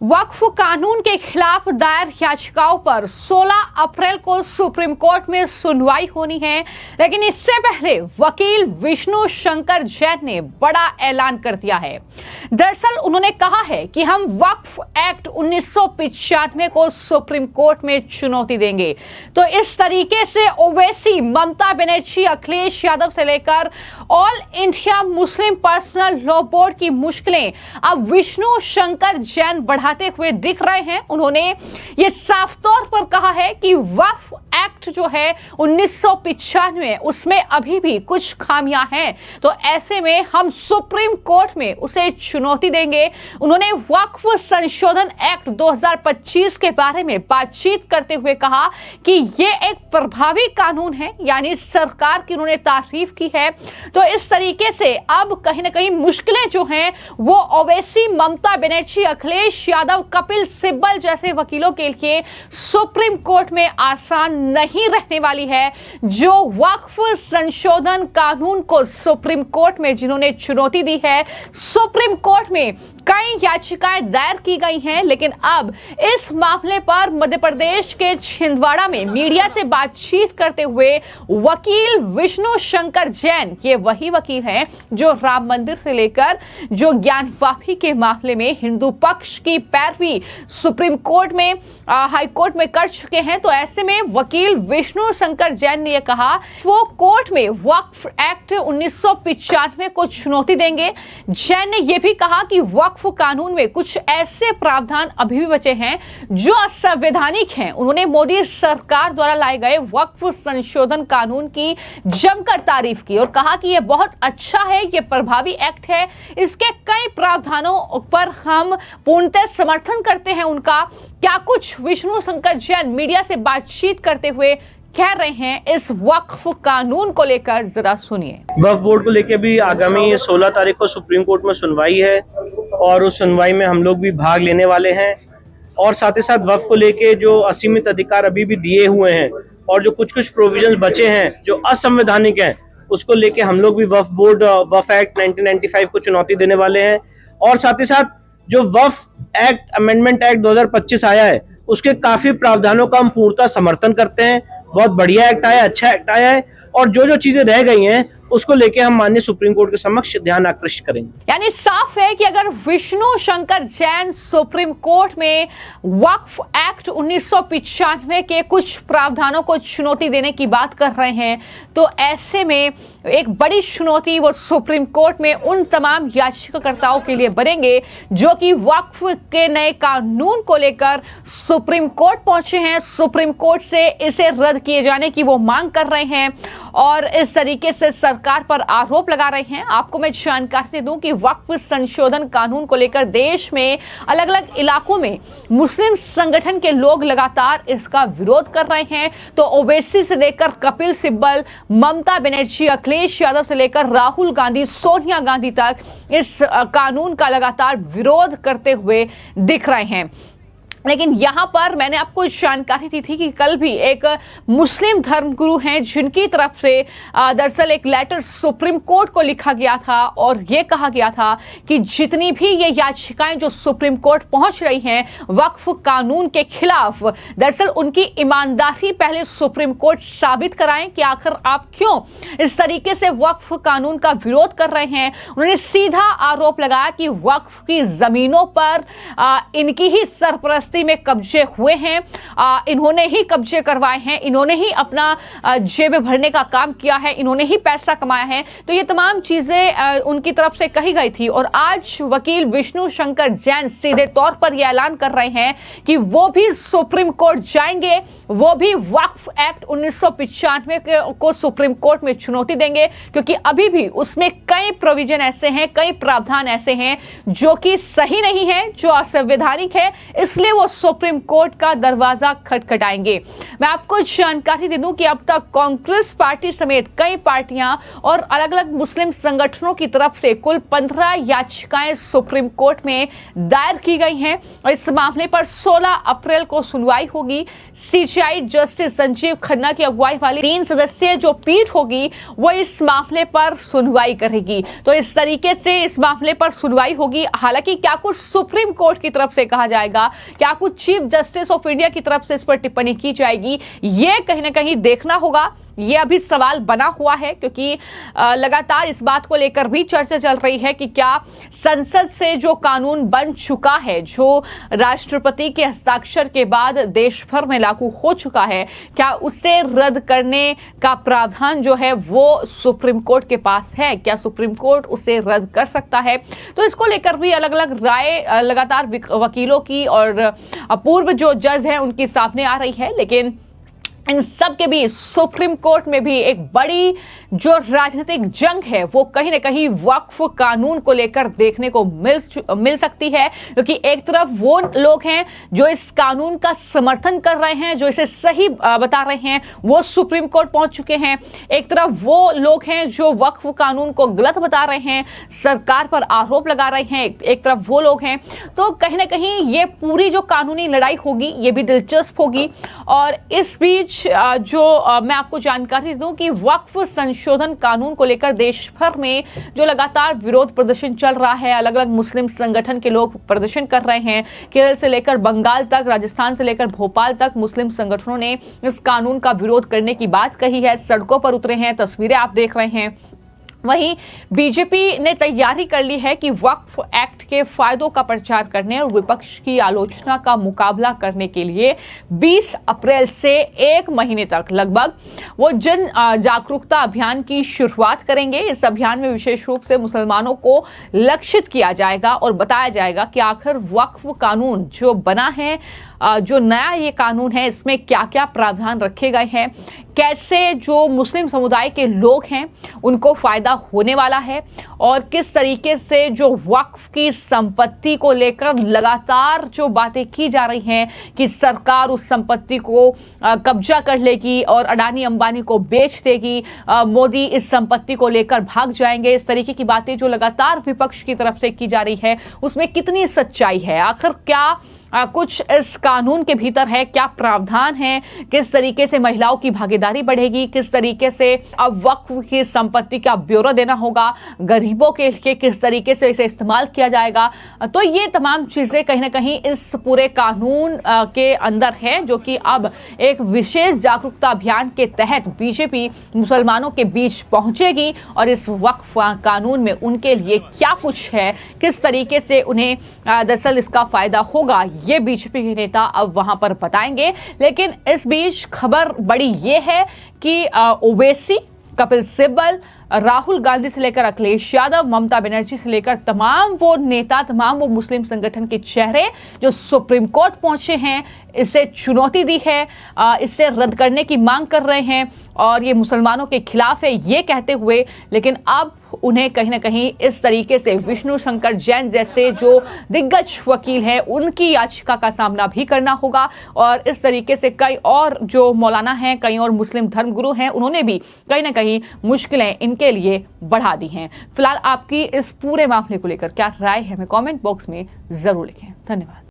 वक्फ कानून के खिलाफ दायर याचिकाओं पर 16 अप्रैल को सुप्रीम कोर्ट में सुनवाई होनी है, लेकिन इससे पहले वकील विष्णु शंकर जैन ने बड़ा ऐलान कर दिया है। दरअसल उन्होंने कहा है कि हम वक्फ एक्ट 1995 को सुप्रीम कोर्ट में चुनौती देंगे। तो इस तरीके से ओवैसी, ममता बनर्जी, अखिलेश यादव से लेकर all India Muslim personal law board की मुश्किलें अब विष्णु शंकर जैन बढ़ाते हुए दिख रहे हैं। उन्होंने ये साफ तौर पर कहा है कि वक्फ एक्ट जो है 1995 उसमें अभी भी कुछ खामियां हैं, तो ऐसे में हम सुप्रीम कोर्ट में उसे चुनौती देंगे। उन्होंने वक्फ संशोधन एक्ट 2025 के बारे में बातचीत करते हुए कहा कि ये एक प्रभावी कानून है, यानी सरकार की उन्होंने तारीफ की है। तो इस तरीके से अब कहीं ना कहीं मुश्किलें जो हैं वो ओवैसी, ममता बनर्जी, अखिलेश यादव, कपिल सिब्बल जैसे वकीलों के लिए सुप्रीम कोर्ट में आसान नहीं रहने वाली है। जो वक्फ संशोधन कानून को सुप्रीम कोर्ट में जिन्होंने चुनौती दी है, सुप्रीम कोर्ट में कई याचिकाएं दायर की गई हैं, लेकिन अब इस मामले पर मध्य प्रदेश के छिंदवाड़ा में मीडिया से बातचीत करते हुए वकील विष्णु शंकर जैन, ये वही वकील हैं जो राम मंदिर से लेकर जो ज्ञान-वापी के मामले में हिंदू पक्ष की पैरवी सुप्रीम कोर्ट में, हाई कोर्ट में कर चुके हैं। तो ऐसे में वकील विष्णु शंकर जैन ने यह कहा वो कोर्ट में वक्फ एक्ट 1995 को चुनौती देंगे। जैन ने यह भी कहा कि वक्फ कानून में कुछ ऐसे प्रावधान अभी भी बचे हैं जो असंवैधानिक हैं। उन्होंने मोदी सरकार द्वारा लाए गए वक्फ संशोधन कानून की जमकर तारीफ की और कहा कि यह बहुत अच्छा है, यह प्रभावी एक्ट है, इसके कई प्रावधानों पर हम पूर्णतः समर्थन करते हैं उनका। क्या कुछ विष्णु शंकर जैन मीडिया से बातचीत करते हुए कह रहे हैं इस वक्फ कानून को लेकर, जरा सुनिए। वक्फ बोर्ड को लेकर भी आगामी 16 तारीख को सुप्रीम कोर्ट में सुनवाई है और उस सुनवाई में हम लोग भी भाग लेने वाले हैं। और साथ ही साथ वक्फ को लेके जो असीमित अधिकार अभी भी दिए हुए हैं और जो कुछ प्रोविजंस बचे हैं जो असंवैधानिक हैं, उसको लेके हम लोग भी वक्फ बोर्ड, वक्फ एक्ट 1995 को चुनौती देने वाले हैं। और साथ ही साथ जो वक्फ एक्ट अमेंडमेंट एक्ट 2025 आया है, उसके काफी प्रावधानों का हम पूर्णतः समर्थन करते हैं। बहुत बढ़िया एक्ट आया, अच्छा एक्ट आया है, और जो चीजें रह गई हैं उसको लेके हम माननीय सुप्रीम कोर्ट के समक्ष ध्यान आकृष्ट करेंगे। यानी साफ है कि अगर विष्णु शंकर जैन सुप्रीम कोर्ट में वक्फ एक्ट 1995 के कुछ प्रावधानों को चुनौती देने की बात कर रहे हैं, तो ऐसे में एक बड़ी चुनौती वो सुप्रीम कोर्ट में उन तमाम याचिकाकर्ताओं के लिए बनेंगे जो कि वक्फ के नए कानून को लेकर सुप्रीम कोर्ट पहुंचे हैं, सुप्रीम कोर्ट से इसे रद्द किए जाने की वो मांग कर रहे हैं और इस तरीके से सरकार पर आरोप लगा रहे हैं। आपको मैं जानकारी दे दूं कि वक्फ संशोधन कानून को लेकर देश में अलग अलग इलाकों में मुस्लिम संगठन के लोग लगातार इसका विरोध कर रहे हैं। तो ओवैसी से लेकर कपिल सिब्बल, ममता बनर्जी, अखिलेश यादव से लेकर राहुल गांधी, सोनिया गांधी तक इस कानून का लगातार विरोध करते हुए दिख रहे हैं। लेकिन यहाँ पर मैंने आपको जानकारी दी थी कि कल भी एक मुस्लिम धर्मगुरु हैं जिनकी तरफ से दरअसल एक लेटर सुप्रीम कोर्ट को लिखा गया था और ये कहा गया था कि जितनी भी ये याचिकाएं जो सुप्रीम कोर्ट पहुंच रही हैं वक्फ कानून के खिलाफ, दरअसल उनकी ईमानदारी पहले सुप्रीम कोर्ट साबित कराएं कि आखिर आप क्यों इस तरीके से वक्फ कानून का विरोध कर रहे हैं। उन्होंने सीधा आरोप लगाया कि वक्फ की जमीनों पर इनकी ही सरपरस्ती में कब्जे हुए हैं, इन्होंने ही कब्जे करवाए हैं, इन्होंने ही अपना जेब भरने का काम किया है, इन्होंने ही पैसा कमाया है। तो ये तमाम चीजें उनकी तरफ से कही गई थी और आज वकील विष्णु शंकर जैन सीधे तौर पर यह ऐलान कर रहे हैं कि वो भी सुप्रीम कोर्ट जाएंगे, वो भी वक्फ एक्ट 1995 को सुप्रीम कोर्ट में चुनौती देंगे, क्योंकि अभी भी उसमें कई प्रोविजन ऐसे हैं, कई प्रावधान ऐसे हैं जो कि सही नहीं है, जो असंवैधानिक है, इसलिए वो वो सुप्रीम कोर्ट का दरवाजा खटखटाएंगे। मैं आपको जानकारी दे दूं कि अब तक कांग्रेस पार्टी समेत कई पार्टियां और अलग अलग मुस्लिम संगठनों की तरफ से कुल 15 याचिकाएं सुप्रीम कोर्ट में दायर की गई हैं और इस मामले पर 16 अप्रैल को सुनवाई होगी। सीजेआई जस्टिस संजीव खन्ना की अगुवाई वाली 3 सदस्यीय जो पीठ होगी वो इस मामले पर सुनवाई करेगी। तो इस तरीके से इस मामले पर सुनवाई होगी। हालांकि क्या कुछ सुप्रीम कोर्ट की तरफ से कहा जाएगा, क्या कुछ चीफ जस्टिस ऑफ इंडिया की तरफ से इस पर टिप्पणी की जाएगी, ये कहीं ना कहीं देखना होगा। ये अभी सवाल बना हुआ है क्योंकि लगातार इस बात को लेकर भी चर्चा चल रही है कि क्या संसद से जो कानून बन चुका है, जो राष्ट्रपति के हस्ताक्षर के बाद देश भर में लागू हो चुका है, क्या उसे रद्द करने का प्रावधान जो है वो सुप्रीम कोर्ट के पास है? क्या सुप्रीम कोर्ट उसे रद्द कर सकता है? तो इसको लेकर भी अलग अलग राय लगातार वकीलों की और पूर्व जो जज हैं उनकी सामने आ रही है। लेकिन इन सब के बीच सुप्रीम कोर्ट में भी एक बड़ी जो राजनीतिक जंग है वो कहीं ना कहीं वक्फ कानून को लेकर देखने को मिल सकती है, क्योंकि एक तरफ वो लोग हैं जो इस कानून का समर्थन कर रहे हैं, जो इसे सही बता रहे हैं, वो सुप्रीम कोर्ट पहुंच चुके हैं। एक तरफ वो लोग हैं जो वक्फ कानून को गलत बता रहे हैं, सरकार पर आरोप लगा रहे हैं, एक तरफ वो लोग हैं। तो कहीं ना कहीं ये पूरी जो कानूनी लड़ाई होगी ये भी दिलचस्प होगी। और इस बीच जो मैं आपको जानकारी दूं कि वक्फ संशोधन कानून को लेकर देश भर में जो लगातार विरोध प्रदर्शन चल रहा है, अलग अलग मुस्लिम संगठन के लोग प्रदर्शन कर रहे हैं। केरल से लेकर बंगाल तक, राजस्थान से लेकर भोपाल तक मुस्लिम संगठनों ने इस कानून का विरोध करने की बात कही है, सड़कों पर उतरे हैं, तस्वीरें आप देख रहे हैं। वहीं बीजेपी ने तैयारी कर ली है कि वक्फ एक्ट के फायदों का प्रचार करने और विपक्ष की आलोचना का मुकाबला करने के लिए 20 अप्रैल से 1 महीने तक लगभग वो जन जागरूकता अभियान की शुरुआत करेंगे। इस अभियान में विशेष रूप से मुसलमानों को लक्षित किया जाएगा और बताया जाएगा कि आखिर वक्फ कानून जो बना है, जो नया ये कानून है, इसमें क्या क्या प्रावधान रखे गए हैं, कैसे जो मुस्लिम समुदाय के लोग हैं उनको फायदा होने वाला है, और किस तरीके से जो वक्फ की संपत्ति को लेकर लगातार जो बातें की जा रही हैं कि सरकार उस संपत्ति को कब्जा कर लेगी और अडानी अंबानी को बेच देगी, मोदी इस संपत्ति को लेकर भाग जाएंगे, इस तरीके की बातें जो लगातार विपक्ष की तरफ से की जा रही है, उसमें कितनी सच्चाई है? आखिर क्या कुछ इस कानून के भीतर है, क्या प्रावधान है, किस तरीके से महिलाओं की भागीदारी बढ़ेगी, किस तरीके से अब वक्फ की संपत्ति का ब्यौरा देना होगा, गरीबों के लिए किस तरीके से इसे इस्तेमाल किया जाएगा। तो ये तमाम चीजें कहीं ना कहीं इस पूरे कानून के अंदर है, जो कि अब एक विशेष जागरूकता अभियान के तहत बीजेपी मुसलमानों के बीच पहुंचेगी और इस वक्फ कानून में उनके लिए क्या कुछ है, किस तरीके से उन्हें दरअसल इसका फायदा होगा, ये बीजेपी के नेता अब वहां पर बताएंगे। लेकिन इस बीच खबर बड़ी ये है कि ओवैसी, कपिल सिब्बल, राहुल गांधी से लेकर अखिलेश यादव, ममता बनर्जी से लेकर तमाम वो नेता, तमाम वो मुस्लिम संगठन के चेहरे जो सुप्रीम कोर्ट पहुंचे हैं, इसे चुनौती दी है, इसे रद्द करने की मांग कर रहे हैं और ये मुसलमानों के खिलाफ है ये कहते हुए। लेकिन अब उन्हें कहीं ना कहीं इस तरीके से विष्णु शंकर जैन जैसे जो दिग्गज वकील हैं उनकी याचिका का सामना भी करना होगा। और इस तरीके से कई और जो मौलाना हैं, कई और मुस्लिम धर्मगुरु हैं, उन्होंने भी कहीं ना कहीं मुश्किलें इनके लिए बढ़ा दी हैं। फिलहाल आपकी इस पूरे मामले को लेकर क्या राय है, हमें कमेंट बॉक्स में जरूर लिखें। धन्यवाद।